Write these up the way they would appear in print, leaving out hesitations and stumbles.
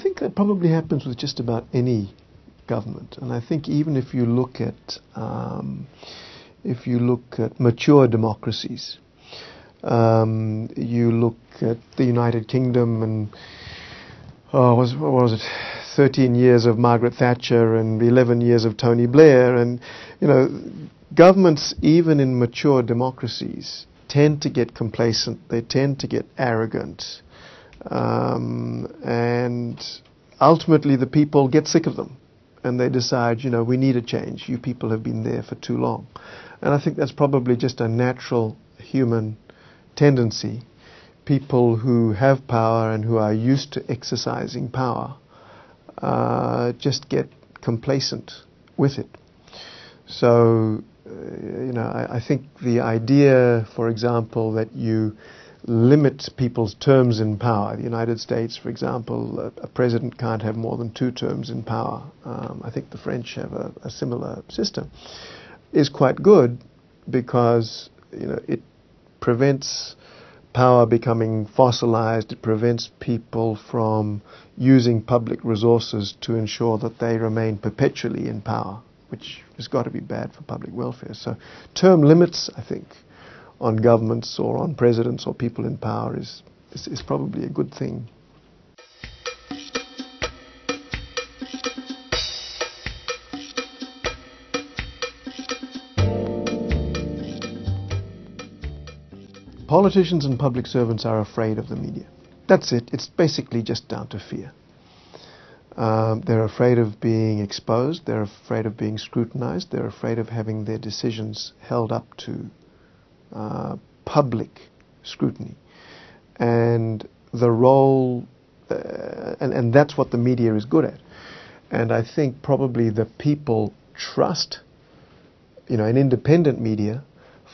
think that probably happens with just about any government, and I think even if you look at mature democracies, you look at the United Kingdom, and what was it, 13 years of Margaret Thatcher and 11 years of Tony Blair, and governments even in mature democracies tend to get complacent, they tend to get arrogant, and ultimately the people get sick of them and they decide, we need a change, you people have been there for too long. And I think that's probably just a natural human tendency. People who have power and who are used to exercising power just get complacent with it. So, I think the idea, for example, that you limit people's terms in power. The United States, for example, a president can't have more than 2 terms in power. I think the French have a similar system. Is quite good because it prevents power becoming fossilized. It prevents people from using public resources to ensure that they remain perpetually in power, which has got to be bad for public welfare. So term limits, I think, on governments or on presidents or people in power is probably a good thing. Politicians and public servants are afraid of the media. That's it. It's basically just down to fear. They're afraid of being exposed. They're afraid of being scrutinized. They're afraid of having their decisions held up to public scrutiny. And the role, and that's what the media is good at. And I think probably the people trust, an independent media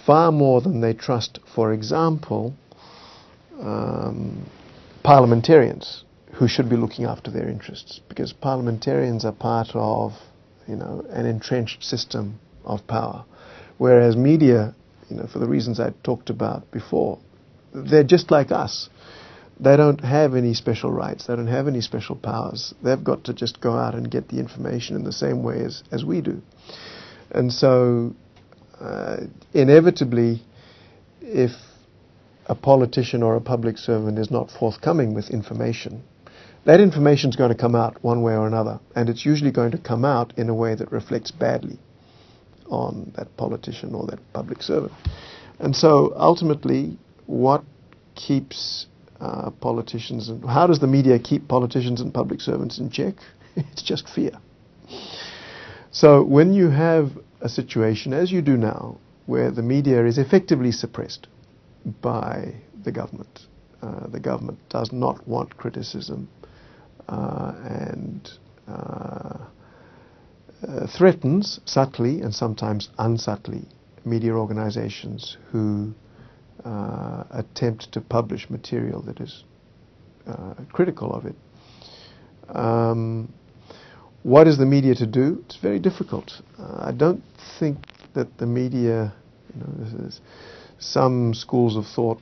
far more than they trust, for example, parliamentarians who should be looking after their interests, because parliamentarians are part of, an entrenched system of power, whereas media, for the reasons I talked about before, they're just like us. They don't have any special rights. They don't have any special powers. They've got to just go out and get the information in the same way as we do. And so, inevitably, if a politician or a public servant is not forthcoming with information, that information is going to come out one way or another, and it's usually going to come out in a way that reflects badly on that politician or that public servant. And so ultimately, what keeps politicians, and how does the media keep politicians and public servants in check? It's just fear. So when you have a situation, as you do now, where the media is effectively suppressed by the government does not want criticism and threatens, subtly and sometimes unsubtly, media organizations who attempt to publish material that is critical of it. What is the media to do? It's very difficult. I don't think that the media, there's some schools of thought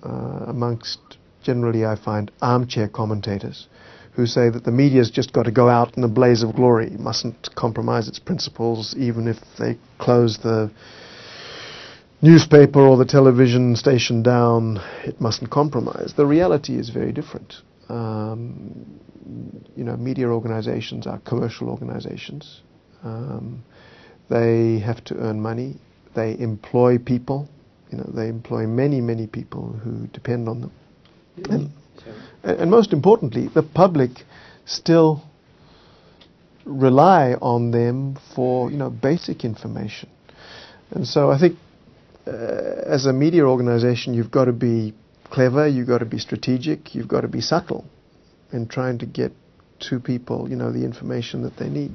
amongst, generally I find, armchair commentators who say that the media's just got to go out in a blaze of glory. It mustn't compromise its principles, even if they close the newspaper or the television station down. It mustn't compromise. The reality is very different. Media organizations are commercial organizations. They have to earn money. They employ people. They employ many, many people who depend on them. And most importantly, the public still rely on them for, basic information. And so I think as a media organization, you've got to be clever, you've got to be strategic, you've got to be subtle in trying to get to people, the information that they need.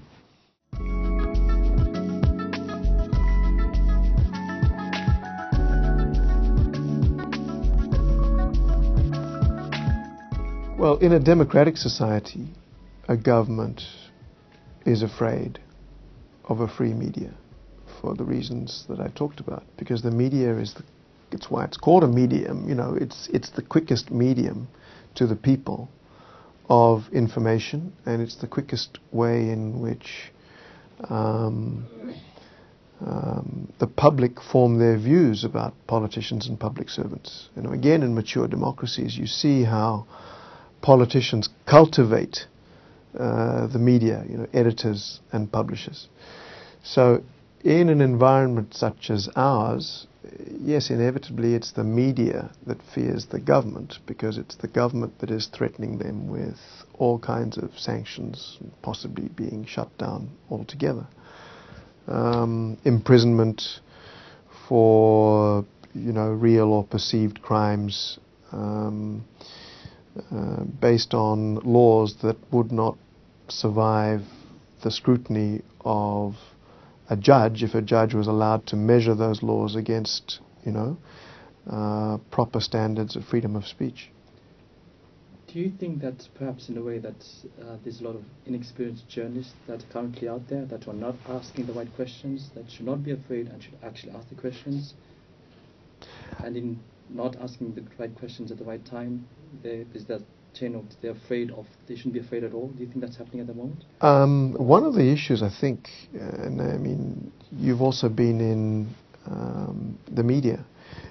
Well, in a democratic society, a government is afraid of a free media for the reasons that I talked about, because the media it's why it's called a medium, it's the quickest medium to the people of information, and it's the quickest way in which the public form their views about politicians and public servants. You know, again, in mature democracies, you see how politicians cultivate the media, you know, editors and publishers. So in an environment such as ours, yes, inevitably it's the media that fears the government, because it's the government that is threatening them with all kinds of sanctions, possibly being shut down altogether. Imprisonment for, you know, real or perceived crimes based on laws that would not survive the scrutiny of a judge if a judge was allowed to measure those laws against, you know, proper standards of freedom of speech. Do you think that perhaps in a way that there's a lot of inexperienced journalists that are currently out there that are not asking the right questions, that should not be afraid and should actually ask the questions, and in not asking the right questions at the right time, there is that chain of they're afraid of, they shouldn't be afraid at all? Do you think that's happening at the moment? One of the issues, I think, and I mean, you've also been in the media,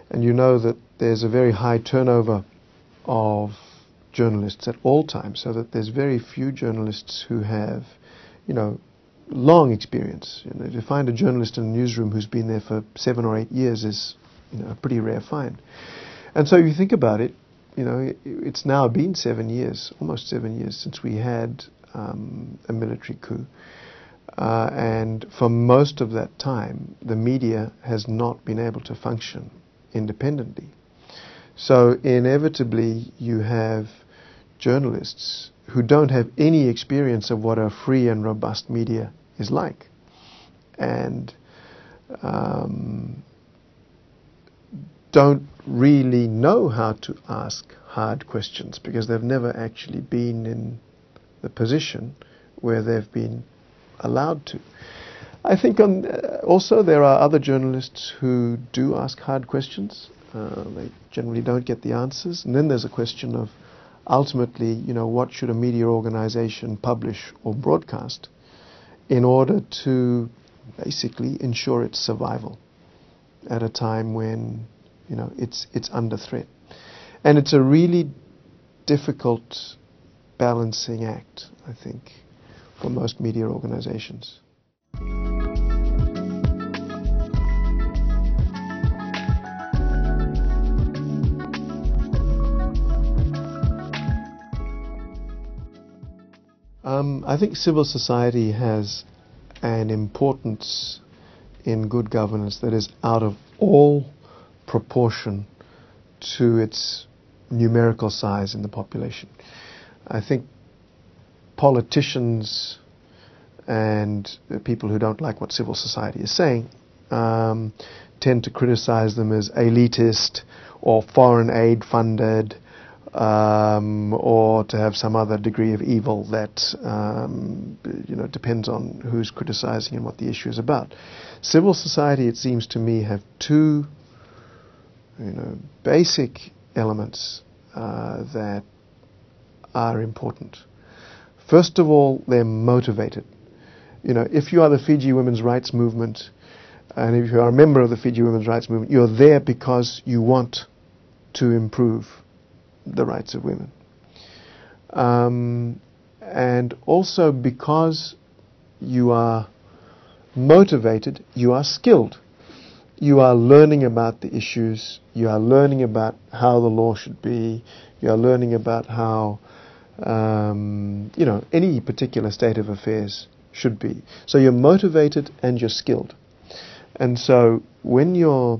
and you know that there's a very high turnover of journalists at all times, so that there's very few journalists who have, you know, long experience. You know, to find a journalist in a newsroom who's been there for 7 or 8 years is, you know, a pretty rare find. And so you think about it, you know, it's now been 7 years, almost 7 years, since we had a military coup. And for most of that time, the media has not been able to function independently. So inevitably, you have journalists who don't have any experience of what a free and robust media is like, and don't really know how to ask hard questions because they've never actually been in the position where they've been allowed to. I think also there are other journalists who do ask hard questions. They generally don't get the answers. And then there's a question of, ultimately, you know, what should a media organization publish or broadcast in order to basically ensure its survival at a time when, you know, it's under threat. And it's a really difficult balancing act, I think, for most media organizations. I think civil society has an importance in good governance that is out of all proportion to its numerical size in the population. I think politicians and people who don't like what civil society is saying tend to criticize them as elitist or foreign aid funded, or to have some other degree of evil that you know, depends on who's criticizing and what the issue is about. Civil society, it seems to me, have two, you know, basic elements that are important. First of all, they're motivated. You know, if you are the Fiji Women's Rights Movement, and if you are a member of the Fiji Women's Rights Movement, you're there because you want to improve the rights of women. And also because you are motivated, you are skilled. You are learning about the issues, you are learning about how the law should be, you are learning about how you know, any particular state of affairs should be. So you're motivated and you're skilled. And so when you're,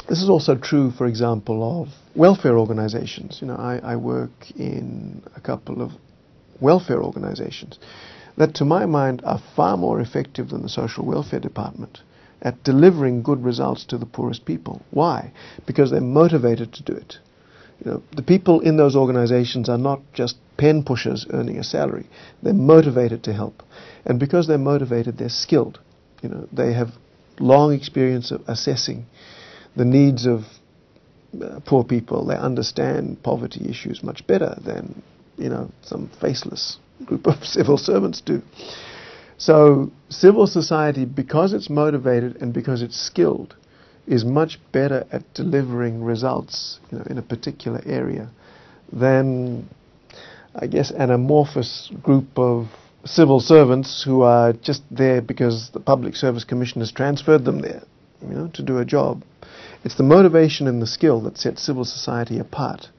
this is also true, for example, of welfare organizations. You know, I work in a couple of welfare organizations that, to my mind, are far more effective than the social welfare department at delivering good results to the poorest people. Why? Because they're motivated to do it. You know, the people in those organizations are not just pen pushers earning a salary. They're motivated to help. And because they're motivated, they're skilled. You know, they have long experience of assessing the needs of poor people. They understand poverty issues much better than some faceless group of civil servants do. So civil society, because it's motivated and because it's skilled, is much better at delivering results in a particular area than, I guess, an amorphous group of civil servants who are just there because the Public Service Commission has transferred them there, to do a job. It's the motivation and the skill that sets civil society apart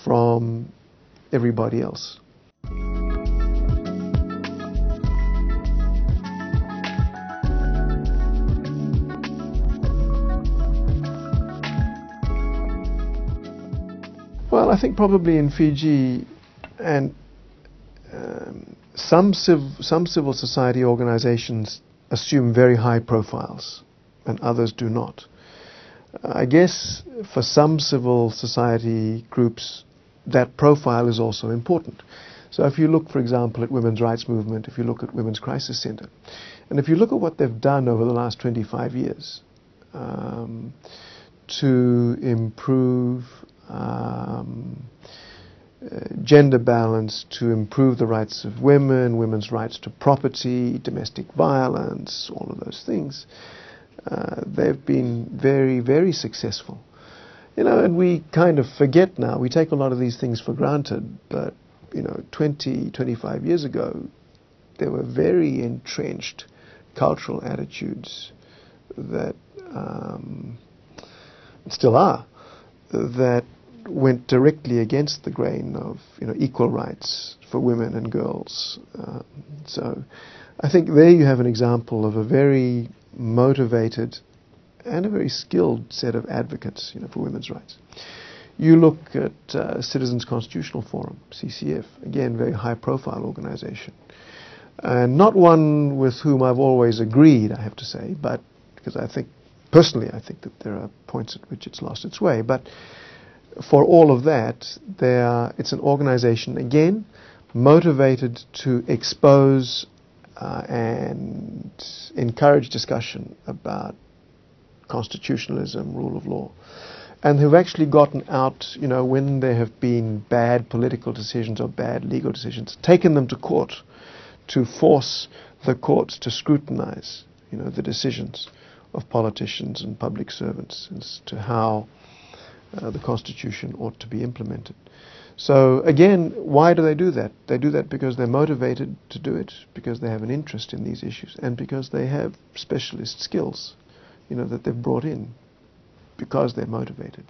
from everybody else. Well, I think probably in Fiji and some civil society organizations assume very high profiles and others do not. I guess for some civil society groups that profile is also important. So if you look, for example, at women's rights movement, if you look at Women's Crisis Center, and if you look at what they've done over the last 25 years to improve gender balance, to improve the rights of women, women's rights to property, domestic violence, all of those things, they've been very, very successful. And we kind of forget now, we take a lot of these things for granted, but 20, 25 years ago, there were very entrenched cultural attitudes that still are, that went directly against the grain of equal rights for women and girls. So I think there you have an example of a very motivated and a very skilled set of advocates for women's rights. You look at Citizens Constitutional Forum, CCF, again, very high-profile organization. And not one with whom I've always agreed, I have to say, but because personally I think that there are points at which it's lost its way. But for all of that, it's an organization, again, motivated to expose and encourage discussion about constitutionalism, rule of law, and who've actually gotten out, when there have been bad political decisions or bad legal decisions, taken them to court to force the courts to scrutinize, the decisions of politicians and public servants as to how the Constitution ought to be implemented. So again, why do they do that? They do that because they're motivated to do it, because they have an interest in these issues, and because they have specialist skills, that they've brought in, because they're motivated.